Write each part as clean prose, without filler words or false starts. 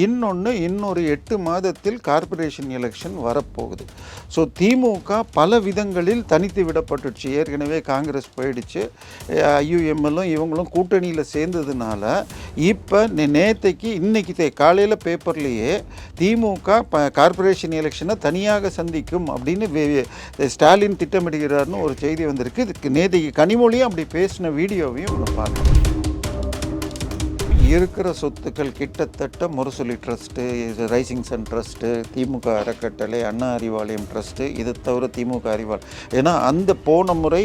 இன்னொன்று இன்னொரு 8 மாதத்தில் கார்ப்பரேஷன் எலெக்ஷன் வரப்போகுது. ஸோ திமுக பல விதங்களில் தனித்து விடப்பட்டுச்சு. ஏற்கனவே காங்கிரஸ் போயிடுச்சு, ஐயுஎம்எல்லும் இவங்களும் கூட்டணியில் சேர்ந்ததுனால இப்போ நேற்றைக்கு இன்றைக்கி காலையில் பேப்பர்லேயே திமுக கார்ப்பரேஷன் எலெக்ஷனை தனியாக சந்திக்கும் அப்படின்னு ஸ்டாலின் திட்டமிடுகிறார்னு ஒரு செய்தி வந்திருக்கு. நேற்றைக்கு கனிமொழியும் அப்படி பேசின வீடியோவையும் ஒன்று பார்க்கலாம். இருக்கிற சொத்துக்கள் கிட்டத்தட்ட Murasoli trust, rising sun trust, DMK அறக்கட்டளை, அண்ணா அறிவாலயம் ட்ரஸ்ட்டு, இது தவிர திமுக அறிவாலயம். ஏன்னா அந்த போன முறை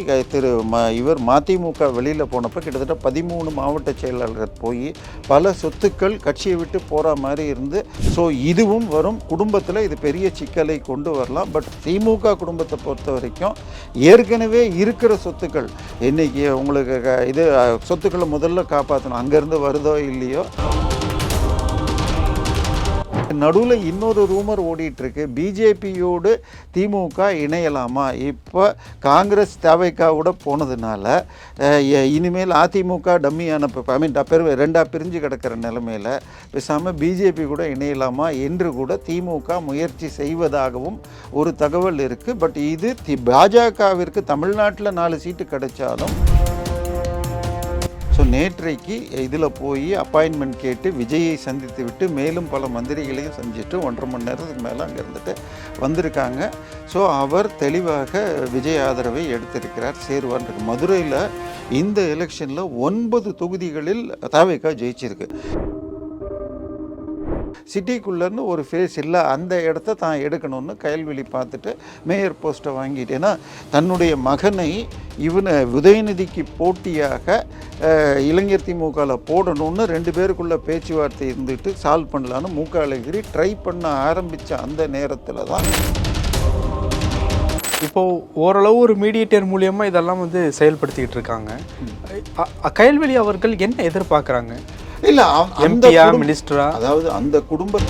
இவர் மதிமுக வெளியில் போனப்போ கிட்டத்தட்ட 13 மாவட்ட செயலாளர்கள் போய் பல சொத்துக்கள் கட்சியை விட்டு போகிற மாதிரி இருந்து, ஸோ இதுவும் வரும். குடும்பத்தில் இது பெரிய சிக்கலை கொண்டு வரலாம். பட் திமுக குடும்பத்தை பொறுத்த வரைக்கும் ஏற்கனவே இருக்கிற சொத்துக்கள் இன்றைக்கி உங்களுக்கு இது சொத்துக்களை முதல்ல காப்பாற்றணும். அங்கேருந்து வருதோ இல்லையோ. நடுவில் இன்னொரு ரூமர் ஓடிட்டுருக்கு, பிஜேபியோடு திமுக இணையலாமா. இப்போ காங்கிரஸ் தவைக்காவோட போனதுனால இனிமேல் அதிமுக டம்மியான ரெண்டாக பிரிஞ்சு கிடக்கிற நிலைமையில் பேசாமல் பிஜேபி கூட இணையலாமா என்று கூட திமுக முயற்சி செய்வதாகவும் ஒரு தகவல் இருக்குது. பட் இது பாஜகவிற்கு தமிழ்நாட்டில் 4 சீட்டு கிடைச்சாலும், ஸோ நேற்றைக்கு இதில் போய் அப்பாயின்மெண்ட் கேட்டு விஜயை சந்தித்து விட்டு மேலும் பல மந்திரிகளையும் சந்திச்சுட்டு 1.5 மணி நேரத்துக்கு மேலே அங்கே இருந்துட்டு வந்திருக்காங்க. ஸோ அவர் தெளிவாக விஜய் ஆதரவை எடுத்திருக்கிறார், சேருவார். மதுரையில் இந்த எலெக்ஷனில் 9 தொகுதிகளில் தவிக ஜெயிச்சிருக்கு. சிட்டிக்குள்ளேருந்து ஒரு ஃபேஸ் இல்லை, அந்த இடத்த தான் எடுக்கணும்னு கயல்வெளி பார்த்துட்டு மேயர் போஸ்ட்டை வாங்கிட்டு, ஏன்னா தன்னுடைய மகனை உதயநிதிக்கு போட்டியாக இளைஞர் திமுகவில் போடணும்னு 2 பேருக்குள்ள பேச்சுவார்த்தை இருந்துட்டு சால்வ் பண்ணலான்னு முக அழகிரி ட்ரை பண்ண ஆரம்பித்த அந்த நேரத்தில் தான் இப்போது ஓரளவு ஒரு மீடியேட்டர் மூலியமாக இதெல்லாம் செயல்படுத்திக்கிட்டு இருக்காங்க. கயல்வெளி அவர்கள் என்ன எதிர்பார்க்குறாங்க? இல்லை எம்பியா மினிஸ்டரா, அதாவது அந்த குடும்ப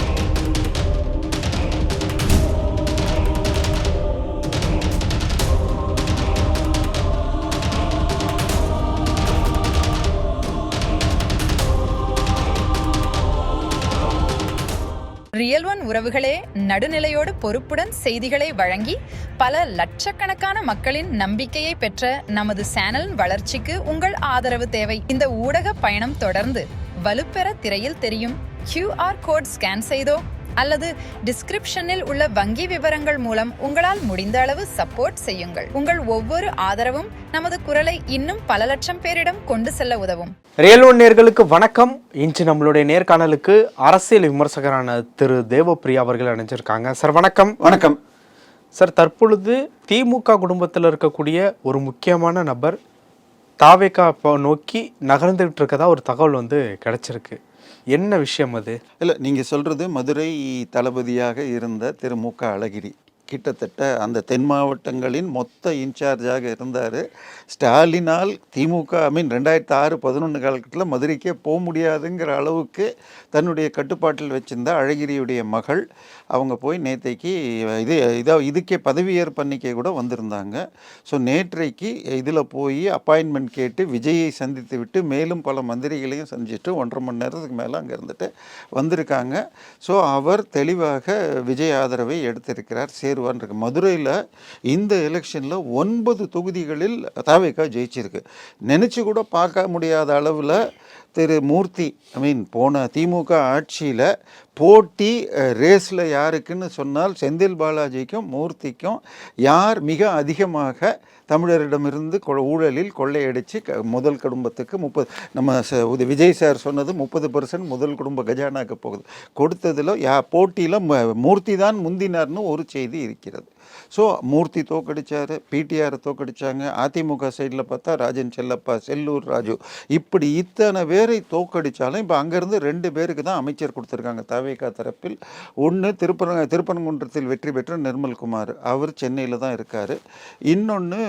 ரியல் ஒன் உறவுகளே, நடுநிலையோடு பொறுப்புடன் செய்திகளை வழங்கி பல லட்சக்கணக்கான மக்களின் நம்பிக்கையை பெற்ற நமது சேனல் வளர்ச்சிக்கு உங்கள் ஆதரவு தேவை. இந்த ஊடக பயணம் தொடர்ந்து வலுப்பெற திரையில் தெரியும் QR கோட் ஸ்கேன் செய்தோ அல்லது டிஸ்கிரிப்ஷனில் உள்ள வங்கி விவரங்கள் மூலம் உங்களால் முடிந்த அளவு சப்போர்ட் செய்யுங்கள். உங்கள் ஒவ்வொரு ஆதரவும் நமது குரலை இன்னும் பல லட்சம் பேரிடம் கொண்டு செல்ல உதவும். ரியல் ஒன் நேயர்களுக்கு வணக்கம். இன்று நம்மளுடைய நேர்காணலுக்கு அரசியல் விமர்சகரான திரு தேவப்பிரியா அவர்கள் அணிஞ்சிருக்காங்க. சார் வணக்கம். வணக்கம் சார். தற்பொழுது திமுக குடும்பத்தில் இருக்கக்கூடிய ஒரு முக்கியமான நபர் தாவேகா நோக்கி நகர்ந்துகிட்டு இருக்கதா ஒரு தகவல் கிடைச்சிருக்கு. என்ன விஷயம் அது? இல்லை, நீங்கள் சொல்கிறது மதுரை தளபதியாக இருந்த திரு முக அழகிரி கிட்டத்தட்ட அந்த தென் மாவட்டங்களின் மொத்த இன்சார்ஜாக இருந்தார். ஸ்டாலினால் திமுக 2006-11 காலகட்டத்தில் மதுரைக்கே போக முடியாதுங்கிற அளவுக்கு தன்னுடைய கட்டுப்பாட்டில் வச்சிருந்த அழகிரியுடைய மகள் அவங்க போய் நேற்றைக்கு இதுக்கே பதவியேற்பு அன்னிக்கே கூட வந்திருந்தாங்க. ஸோ நேற்றைக்கு இதில் போய் அப்பாயின்மெண்ட் கேட்டு விஜயை சந்தித்து விட்டு மேலும் பல மந்திரிகளையும் சந்திச்சுட்டு 1.5 மணி நேரத்துக்கு மேலே அங்கே இருந்துட்டு வந்திருக்காங்க. ஸோ அவர் தெளிவாக விஜய் ஆதரவை எடுத்திருக்கிறார், சேருவார். மதுரையில் இந்த எலெக்ஷனில் 9 தொகுதிகளில் தவிக ஜெயிச்சிருக்கு. நினச்சி கூட பார்க்க முடியாத அளவில் திரு மூர்த்தி போன திமுக ஆட்சியில் போட்டி ரேஸில் யாருக்குன்னு சொன்னால் செந்தில் பாலாஜிக்கும் மூர்த்திக்கும் யார் மிக அதிகமாக தமிழரிடமிருந்து ஊழலில் கொள்ளையடித்து முதல் குடும்பத்துக்கு 30 விஜய் சார் சொன்னது 30% முதல் குடும்ப கஜானாக்கு போகுது. கொடுத்ததில் போட்டியில் மூர்த்தி தான் முந்தினார்னு ஒரு செய்தி இருக்கிறது. ஸோ மூர்த்தி தோக்கடிச்சார், பிடிஆர் தோக்கடிச்சாங்க. அதிமுக சைடில் பார்த்தா ராஜன் செல்லப்பா, செல்லூர் ராஜு, இப்படி இத்தனை பேரை தோக்கடித்தாலும் இப்போ அங்கேருந்து 2 பேருக்கு தான் அமைச்சர் கொடுத்துருக்காங்க தவேகா தரப்பில். ஒன்று திருப்பரங்குன்றத்தில் வெற்றி பெற்ற நிர்மல்குமார், அவர் சென்னையில் தான் இருக்கார். இன்னொன்று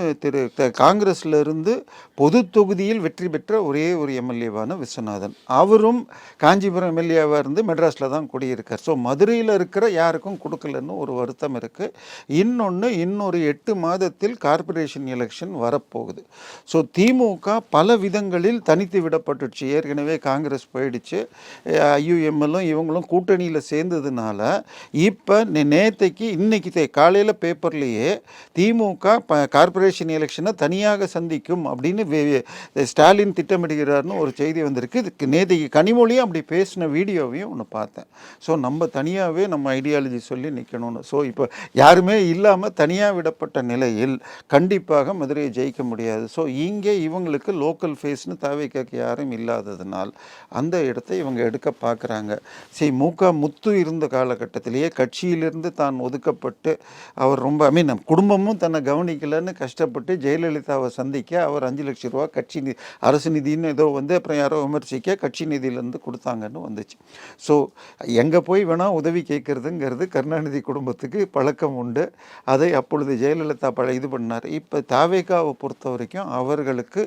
காங்கிரஸில் இருந்து பொது தொகுதியில் வெற்றி பெற்ற ஒரே ஒரு எம்எல்ஏவான விஸ்வநாதன், அவரும் காஞ்சிபுரம் எம்எல்ஏவாக இருந்து மெட்ராஸில் தான் குடியிருக்கார். ஸோ மதுரையில் இருக்கிற யாருக்கும் கொடுக்கலன்னு ஒரு வருத்தம் இருக்குது. இன்னொரு 8 மாதத்தில் கார்ப்பரேஷன் எலெக்ஷன் வரப்போகுது. ஸோ திமுக பல விதங்களில் தனித்து விடப்பட்டுச்சு. ஏற்கனவே காங்கிரஸ் போயிடுச்சு, ஐயுஎம்எல்லும் இவங்களும் கூட்டணியில் சேர்ந்ததுனால இப்போ நேற்றைக்கு இன்னைக்கு காலையில் பேப்பர்லேயே திமுக கார்ப்பரேஷன் எலெக்ஷனை தனியாக சந்திக்கும் அப்படின்னு ஸ்டாலின் திட்டமிடுகிறார்னு ஒரு செய்தி வந்திருக்கு. இதுக்கு நேற்றைக்கு கனிமொழியும் அப்படி பேசின வீடியோவையும் ஒன்று பார்த்தேன். ஸோ நம்ம தனியாகவே நம்ம ஐடியாலஜி சொல்லி நிற்கணும்னு. ஸோ இப்போ யாருமே இல்லாமல் தனியாக விடப்பட்ட நிலையில் கண்டிப்பாக மதுரையை ஜெயிக்க முடியாது. ஸோ இங்கே இவங்களுக்கு லோக்கல் ஃபேஸ்னு தாவேக்காக்கு யாரும் இல்லாததுனால் அந்த இடத்தை இவங்க எடுக்க பார்க்குறாங்க. சரி, முத்து இருந்த காலகட்டத்திலேயே கட்சியிலிருந்து தான் ஒதுக்கப்பட்டு அவர் ரொம்ப நம்ம குடும்பமும் தன்னை கவனிக்கலன்னு கஷ்டப்பட்டு ஜெயலலிதாவை சந்திக்க அவர் 5 லட்சம் ரூபா கட்சி அரசு நிதின்னு ஏதோ அப்புறம் யாரோ விமர்சிக்க கட்சி நிதியிலேருந்து கொடுத்தாங்கன்னு வந்துச்சு. ஸோ எங்கே போய் வேணால் உதவி கேட்குறதுங்கிறது கருணாநிதி குடும்பத்துக்கு பழக்கம் உண்டு. அதை அப்பொழுது ஜெயலலிதா இது பண்ணார். இப்போ தாவேக்காவை பொறுத்த வரைக்கும் அவர்களுக்கு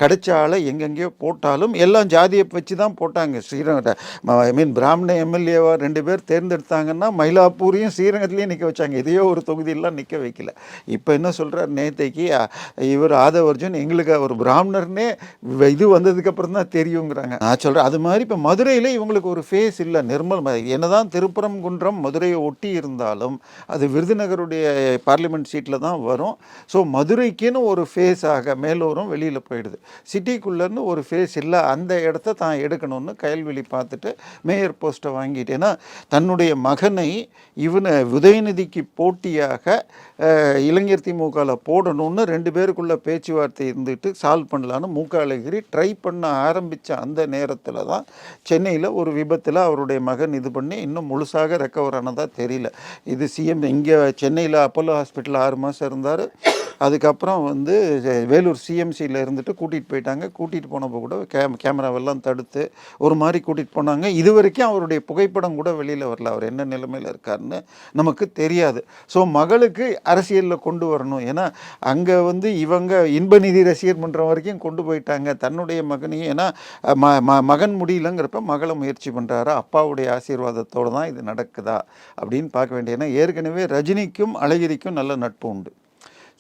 கிடைச்ச ஆளை எங்கெங்கேயோ போட்டாலும் எல்லாம் ஜாதியை வச்சு தான் போட்டாங்க. ஸ்ரீரங்கம் பிராமண எம்எல்ஏவா 2 பேர் தேர்ந்தெடுத்தாங்கன்னா மயிலாப்பூரையும் ஸ்ரீரங்கத்துலேயும் நிற்க வச்சாங்க. இதையோ ஒரு தொகுதியெல்லாம் நிற்க வைக்கல. இப்போ என்ன சொல்கிறார், நேற்றைக்கு இவர் ஆதவர்ஜுன் எங்களுக்கு ஒரு பிராமணர்னே இது வந்ததுக்கப்புறம் தான் தெரியுங்கிறாங்க. நான் சொல்கிறேன் அது மாதிரி இப்போ மதுரையில் இவங்களுக்கு ஒரு ஃபேஸ் இல்லை. நிர்மல் என்னதான் திருப்பரங்குன்றம் மதுரையை ஒட்டி இருந்தாலும் அது விருதுநகருடைய பார்லிமெண்ட் சீட்டில் தான் வரும். ஸோ மதுரைக்குன்னு ஒரு ஃபேஸாக மேலோரும் வெளியில் போயிடுது. சிட்டிக்குள்ளேருந்து ஒரு ஃபேஸ் இல்லை. அந்த இடத்த தான் எடுக்கணும்னு கயல்வெளி பார்த்துட்டு மேயர் போஸ்ட்டை வாங்கிட்டேன்னா தன்னுடைய மகனை உதயநிதிக்கு போட்டியாக இளைஞர் திமுகவில் போடணும்னு 2 பேருக்குள்ள பேச்சுவார்த்தை இருந்துட்டு சால்வ் பண்ணலான்னு அழகிரி ட்ரை பண்ண ஆரம்பித்த அந்த நேரத்தில் தான் சென்னையில் ஒரு விபத்தில் அவருடைய மகன் இது பண்ணி இன்னும் முழுசாக ரெக்கவர் ஆனதாக தெரியல. இது சிஎம் இங்கே சென்னையில் அப்போலோ ஹாஸ்பிட்டலில் 6 மாதம் இருந்தார். அதுக்கப்புறம் வேலூர் சிஎம்சியில் இருந்துட்டு கூட்டிகிட்டு போயிட்டாங்க. கூட்டிகிட்டு போனப்போ கூட கேமராவெல்லாம் தடுத்து ஒரு மாதிரி கூட்டிகிட்டு போனாங்க. இது வரைக்கும் அவருடைய புகைப்படம் கூட வெளியில் வரல. அவர் என்ன நிலைமையில் இருக்காருன்னு நமக்கு தெரியாது. ஸோ மகளுக்கு அரசியலில் கொண்டு வரணும். ஏன்னா அங்கே இவங்க இன்ப நிதி ரசிகர் மன்றம் வரைக்கும் கொண்டு போயிட்டாங்க. தன்னுடைய மகனையும் ஏன்னா மகன் முடியலங்கிறப்ப மகளை முயற்சி பண்ணுறாரு. அப்பாவுடைய ஆசீர்வாதத்தோடு தான் இது நடக்குதா அப்படின்னு பார்க்க வேண்டிய. ஏன்னா ஏற்கனவே ரஜினிக்கும் அழகிரிக்கும் நல்ல நட்பு உண்டு.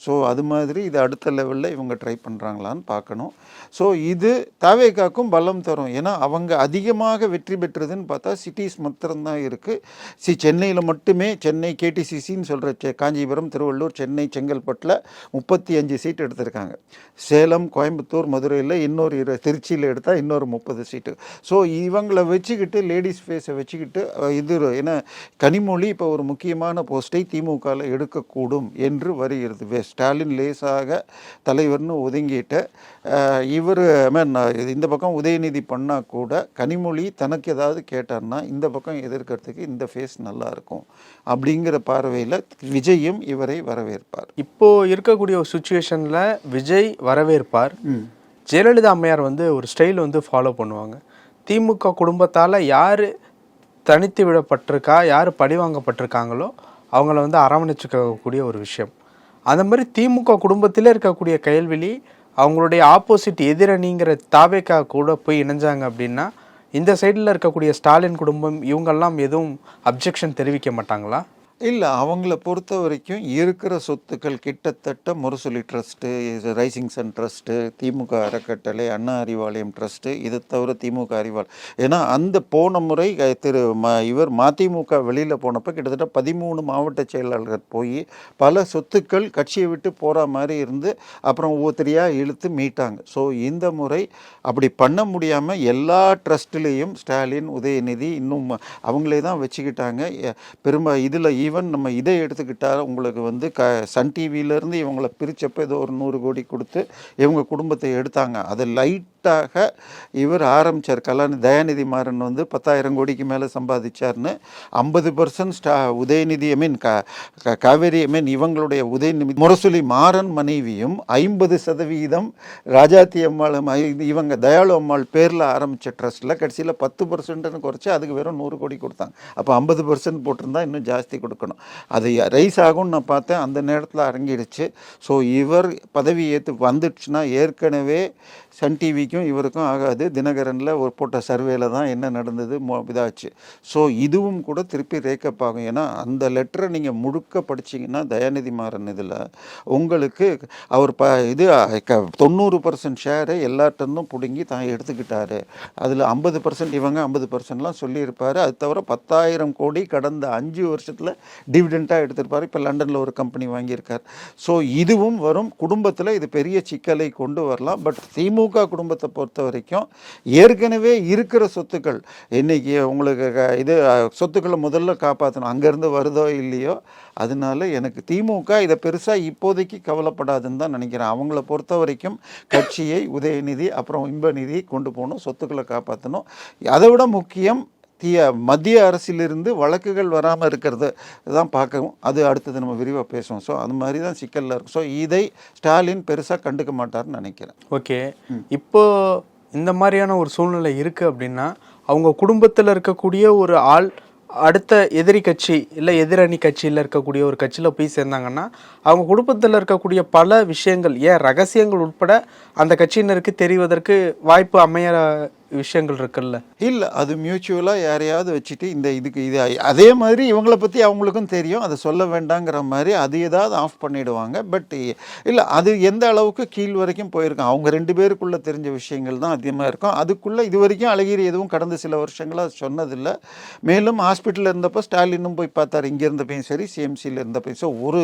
ஸோ அது மாதிரி இது அடுத்த லெவலில் இவங்க ட்ரை பண்ணுறாங்களான்னு பார்க்கணும். ஸோ இது தாவேக்காக்கும் பலம் தரும். ஏன்னா அவங்க அதிகமாக வெற்றி பெற்றதுன்னு பார்த்தா சிட்டிஸ் மாத்திரம்தான் இருக்குது. சென்னையில் மட்டுமே சென்னை கேடிசிசின்னு சொல்கிற காஞ்சிபுரம், திருவள்ளூர், சென்னை, செங்கல்பட்டில் 35 சீட் எடுத்திருக்காங்க. சேலம், கோயம்புத்தூர், மதுரையில் இன்னொரு திருச்சியில் எடுத்தால் இன்னொரு 30 சீட்டு. ஸோ இவங்களை வச்சுக்கிட்டு லேடிஸ் ஃபேஸை வச்சுக்கிட்டு ஏன்னா கனிமொழி இப்போ ஒரு முக்கியமான போஸ்ட்டை திமுகவில் எடுக்கக்கூடும் என்று வருகிறது. ஸ்டாலின் லேசாக தலைவர்னு ஒதுங்கிட்டு இவர் இந்த பக்கம் உதயநிதி பண்ணால் கூட கனிமொழி தனக்கு ஏதாவது கேட்டார்னா இந்த பக்கம் எதிர்க்கிறதுக்கு இந்த ஃபேஸ் நல்லா இருக்கும் அப்படிங்கிற பார்வையில் விஜயும் இவரை வரவேற்பார். இப்போ இருக்கக்கூடிய ஒரு சுச்சுவேஷனில் விஜய் வரவேற்பார். ஜெயலலிதா அம்மையார் ஒரு ஸ்டைல் ஃபாலோ பண்ணுவாங்க. திமுக குடும்பத்தால் யார் தனித்து விடப்பட்டிருக்கா, யார் பழிவாங்கப்பட்டிருக்காங்களோ அவங்கள அரவணைச்சிக்கக்கூடிய ஒரு விஷயம். அந்த மாதிரி திமுக குடும்பத்தில் இருக்கக்கூடிய கயல்வெளி அவங்களுடைய ஆப்போசிட் எதிரணிங்கிற தாவேக்கா கூட போய் இணைஞ்சாங்க அப்படின்னா இந்த சைடில் இருக்கக்கூடிய ஸ்டாலின் குடும்பம் இவங்கெல்லாம் எதுவும் அப்ஜெக்ஷன் தெரிவிக்க மாட்டாங்களா? இல்லை, அவங்கள பொறுத்த வரைக்கும் இருக்கிற சொத்துக்கள் கிட்டத்தட்ட Murasoli trust, rising sun trust, DMK அறக்கட்டளை, அண்ணா அறிவாலயம் ட்ரஸ்ட்டு, இதை தவிர திமுக அறிவாலயம். ஏன்னா அந்த போன முறை இவர் மதிமுக வெளியில் போனப்போ கிட்டத்தட்ட 13 மாவட்ட செயலாளர்கள் போய் பல சொத்துக்கள் கட்சியை விட்டு போகிற மாதிரி இருந்து அப்புறம் ஒவ்வொருத்தரையாக இழுத்து மீட்டாங்க. ஸோ இந்த முறை அப்படி பண்ண முடியாமல் எல்லா ட்ரஸ்ட்லேயும் ஸ்டாலின், உதயநிதி இன்னும் அவங்களே தான் வச்சுக்கிட்டாங்க. இதில் ஈவன் நம்ம இதை எடுத்துக்கிட்டால் உங்களுக்கு சன் டிவியிலேருந்து இவங்களை பிரித்தப்போ ஏதோ ஒரு 100 கோடி கொடுத்து இவங்க குடும்பத்தை எடுத்தாங்க. அதை லைட்டாக இவர் ஆரம்பித்தார். தயாநிதி மாறன் 10,000 கோடிக்கு மேலே சம்பாதிச்சார்னு 50% உதயநிதி காவேரி இவங்களுடைய உதயநிதி முரசொலி மாறன் மனைவியும் 50% ராஜாத்தி அம்மாள் இவங்க தயாளு அம்மாள் பேரில் ஆரம்பித்த ட்ரஸ்ட்டில் கடைசியில் 10%ன்னு குறைச்சி அதுக்கு வெறும் 100 கோடி கொடுத்தாங்க. அப்போ 50% போட்டிருந்தா இன்னும் ஜாஸ்தி கொடுப்பாங்க. இருக்கணும். அது ரைஸ் ஆகும்னு நான் பார்த்தேன், அந்த நேரத்தில் அரங்கிடுச்சு. ஸோ இவர் பதவி ஏற்று வந்துடுச்சுன்னா ஏற்கனவே சன் டிவிக்கும் இவருக்கும் ஆகாது. தினகரனில் ஒரு போட்ட சர்வேல தான் என்ன நடந்தது இதாச்சு. ஸோ இதுவும் கூட திருப்பி ரேக்கப் ஆகும். ஏன்னா அந்த லெட்டரை நீங்கள் முழுக்க படிச்சிங்கன்னா தயாநிதி மாறன் இதில் உங்களுக்கு அவர் 90% ஷேரை எல்லார்ட்டந்தும் பிடுங்கி தான் எடுத்துக்கிட்டாரு. அதில் 50% இவங்க 50%லாம் சொல்லியிருப்பார். அது தவிர 10,000 கோடி கடந்த 5 வருஷத்தில் டிவிடெண்டாக எடுத்திருப்பார். இப்போ லண்டனில் ஒரு கம்பெனி வாங்கியிருக்கார். ஸோ இதுவும் வரும். குடும்பத்தில் இது பெரிய சிக்கலை கொண்டு வரலாம். பட் திமுக குடும்பத்தை பொறுத்த வரைக்கும் ஏற்கனவே இருக்கிற சொத்துக்கள் இன்னைக்கு உங்களுக்கு சொத்துக்களை முதல்ல காப்பாற்றணும். அங்கேருந்து வருதோ இல்லையோ, அதனால எனக்கு திமுக இதை பெருசாக இப்போதைக்கு கவலைப்படாதுன்னு தான் நினைக்கிறேன். அவங்கள பொறுத்த வரைக்கும் கட்சியை உதயநிதி அப்புறம் இன்பநிதி கொண்டு போகணும், சொத்துக்களை காப்பாற்றணும். அதை விட முக்கியம் மத்திய அரசிலிருந்து வழக்குகள் வராமல் இருக்கிறது தான் பார்க்கவும். அது அடுத்தது நம்ம விரிவாக பேசுவோம். ஸோ அது மாதிரி தான் சிக்கலில் இருக்கும். ஸோ இதை ஸ்டாலின் பெருசாக கண்டுக்க மாட்டார்னு நினைக்கிறேன். ஓகே, இப்போ இந்த மாதிரியான ஒரு சூழ்நிலை இருக்குது அப்படின்னா அவங்க குடும்பத்தில் இருக்கக்கூடிய ஒரு ஆள் அடுத்த எதிரி கட்சி இல்லை எதிரணி கட்சியில் இருக்கக்கூடிய ஒரு கட்சியில் போய் சேர்ந்தாங்கன்னா அவங்க குடும்பத்தில் இருக்கக்கூடிய பல விஷயங்கள், ஏன் ரகசியங்கள் உட்பட அந்த கட்சியினருக்கு தெரிவதற்கு வாய்ப்பு அமைய விஷயங்கள் இருக்குல்ல. இல்லை, அது மியூச்சுவலாக யாரையாவது வச்சுட்டு இதுக்கு அதே மாதிரி இவங்கள பற்றி அவங்களுக்கும் தெரியும், அதை சொல்ல வேண்டாங்கிற மாதிரி அது ஏதாவது ஆஃப் பண்ணிவிடுவாங்க. பட் இல்லை, அது எந்த அளவுக்கு கீழ் வரைக்கும் போயிருக்கும். அவங்க 2 பேருக்குள்ளே தெரிஞ்ச விஷயங்கள் தான் அதிகமாக இருக்கும். அதுக்குள்ளே இது வரைக்கும் அழகிரி எதுவும் கடந்த சில வருஷங்களாக சொன்னதில்லை. மேலும் ஹாஸ்பிட்டலில் இருந்தப்போ ஸ்டாலினும் போய் பார்த்தார், இங்கே இருந்தப்பையும் சரி சிஎம்சியில் இருந்தப்பையும். ஸோ ஒரு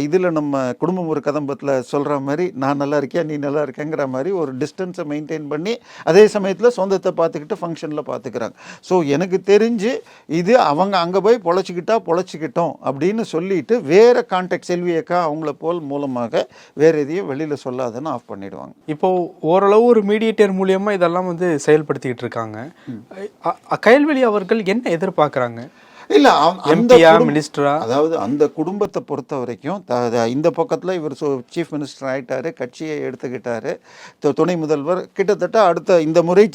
இதில் நம்ம குடும்பம் ஒரு கதம்பத்தில் சொல்கிற மாதிரி நான் நல்லா இருக்கேன் நீ நல்லா இருக்கேங்கிற மாதிரி ஒரு டிஸ்டன்ஸை மெயின்டைன் பண்ணி அதே சமயத்தில் சொந்தத்தை பார்த்துக்கிட்டு ஃபங்க்ஷனில் பார்த்துக்கிறாங்க. ஸோ எனக்கு தெரிஞ்சு இது அவங்க அங்கே போய் பொழைச்சிக்கிட்டோம் அப்படின்னு சொல்லிட்டு வேறு கான்டாக்ட் செல்வியக்கா அவங்கள போல் மூலமாக வேறு எதையும் வெளியில் சொல்லாதுன்னு ஆஃப் பண்ணிடுவாங்க. இப்போது ஓரளவு ஒரு மீடியேட்டர் மூலியமாக இதெல்லாம் வந்து செயல்படுத்திக்கிட்டு இருக்காங்க. கயல்வெளி அவர்கள் என்ன எதிர்பார்க்குறாங்க? இல்லை, மினிஸ்டரா, அதாவது அந்த குடும்பத்தை பொறுத்த வரைக்கும் இந்த பக்கத்தில் இவர் சீஃப் மினிஸ்டர் ஆகிட்டாரு, கட்சியை எடுத்துக்கிட்டாரு, துணை முதல்வர். கிட்டத்தட்ட அடுத்த இந்த முறை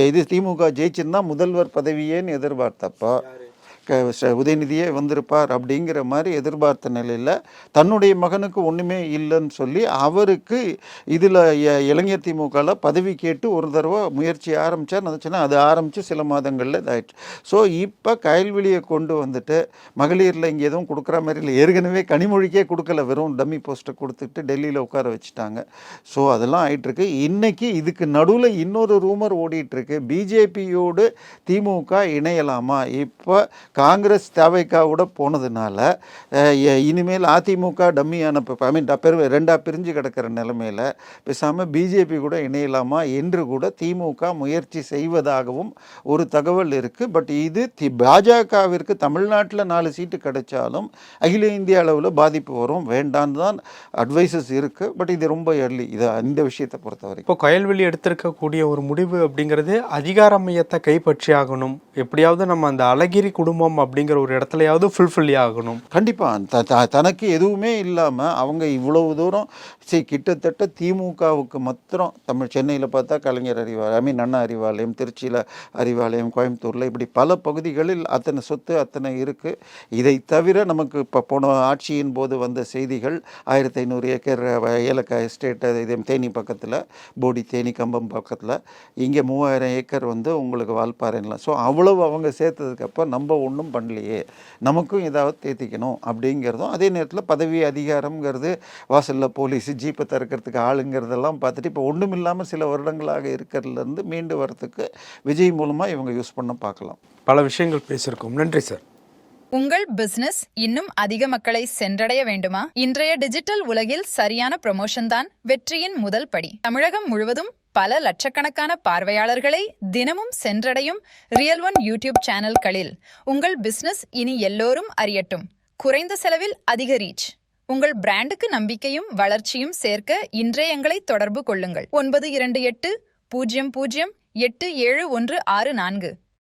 இது திமுக ஜெயிச்சிருந்தா முதல்வர் பதவியேன்னு எதிர்பார்த்தப்போ உதயநிதியே வந்திருப்பார் அப்படிங்கிற மாதிரி எதிர்பார்த்த நிலையில் தன்னுடைய மகனுக்கு ஒன்றுமே இல்லைன்னு சொல்லி அவருக்கு இதில் இளைஞர் திமுகவில் பதவி கேட்டு ஒரு தடவை முயற்சி ஆரம்பித்தார். நினச்சுன்னா அது ஆரம்பித்து சில மாதங்களில் இதாகிடுச்சு. ஸோ இப்போ கயல்வெளியை கொண்டு வந்துட்டு மகளிரில் இங்கே எதுவும் கொடுக்குற மாதிரி இல்லை, ஏற்கனவே கனிமொழிக்கே கொடுக்கல, வெறும் டம்மி போஸ்ட்டை கொடுத்துட்டு டெல்லியில் உட்கார வச்சுட்டாங்க. ஸோ அதெல்லாம் ஆகிட்டுருக்கு. இன்றைக்கி இதுக்கு நடுவில் இன்னொரு ரூமர் ஓடிட்டுருக்கு, பிஜேபியோடு திமுக இணையலாமா. இப்போ காங்கிரஸ் தேவைக்காவோட போனதுனால இனிமேல் அதிமுக டம்மியான ரெண்டாக பிரிஞ்சு கிடக்கிற நிலைமையில் பேசாமல் பிஜேபி கூட இணையலாமா என்று கூட திமுக முயற்சி செய்வதாகவும் ஒரு தகவல் இருக்குது. பட் இது பாஜகவிற்கு தமிழ்நாட்டில் 4 சீட்டு கிடைச்சாலும் அகில இந்திய அளவில் பாதிப்பு வரும், வேண்டான்னு தான் அட்வைசஸ் இருக்குது. பட் இது ரொம்ப எர்லி இந்த விஷயத்தை பொறுத்த வரைக்கும். இப்போ கயல்வெளி எடுத்திருக்கக்கூடிய ஒரு முடிவு அப்படிங்கிறது அதிகார மையத்தை கைப்பற்றி ஆகணும், எப்படியாவது நம்ம அந்த அழகிரி குடும்பம் அப்படிங்கிற ஒரு இடத்துலயாவது ஃபுல்ஃபில் ஆகணும். கண்டிப்பாக தனக்கு எதுவுமே இல்லாமல் அவங்க இவ்வளவு தூரம் கிட்டத்தட்ட திமுகவுக்கு மாத்திரம் சென்னையில் பார்த்தா கலைஞர் அறிவாலயம், அண்ணா அறிவாலயம், திருச்சியில் அறிவாலயம், கோயம்புத்தூரில் இப்படி பல பகுதிகளில் அத்தனை சொத்து அத்தனை இருக்குது. இதை தவிர நமக்கு இப்போ போன ஆட்சியின் போது வந்த செய்திகள் 1500 ஏக்கர் ஏலக்காய் எஸ்டேட், இது தேனி பக்கத்தில், போடி தேனி கம்பம் பக்கத்தில், இங்கே 3000 ஏக்கர் உங்களுக்கு வால்பாறைலாம். ஸோ அவ்வளவு அவங்க சேர்த்ததுக்கப்புறம் நம்ம ஒன்றும் பண்ணலையே, நமக்கும் ஏதாவது தேத்திக்கணும் அப்படிங்கிறதும், அதே நேரத்தில் பதவி அதிகாரம்ங்கிறது வாசலில் போலீஸு ஜீப்பை திறக்கிறதுக்கு ஆளுங்கிறதெல்லாம் பார்த்துட்டு இப்போ ஒன்றும் இல்லாமல் சில வருடங்களாக இருக்கிறதுலேருந்து மீண்டு வரத்துக்கு விஜய் மூலமாக இவங்க யூஸ் பண்ண பார்க்கலாம். பல விஷயங்கள் பேசியிருக்கோம். நன்றி சார். உங்கள் பிசினஸ் இன்னும் அதிக மக்களை சென்றடைய வேண்டுமா? இன்றைய டிஜிட்டல் உலகில் சரியான ப்ரமோஷன் தான் வெற்றியின் முதல் படி. தமிழகம் முழுவதும் பல லட்சக்கணக்கான பார்வையாளர்களை தினமும் சென்றடையும் ரியல் ஒன் யூடியூப் சேனல்களில் உங்கள் பிசினஸ் இனி எல்லோரும் அறியட்டும். குறைந்த செலவில் அதிக ரீச். உங்கள் பிராண்டுக்கு நம்பிக்கையும் வளர்ச்சியும் சேர்க்க இன்றே எங்களை தொடர்பு கொள்ளுங்கள். 9280087164.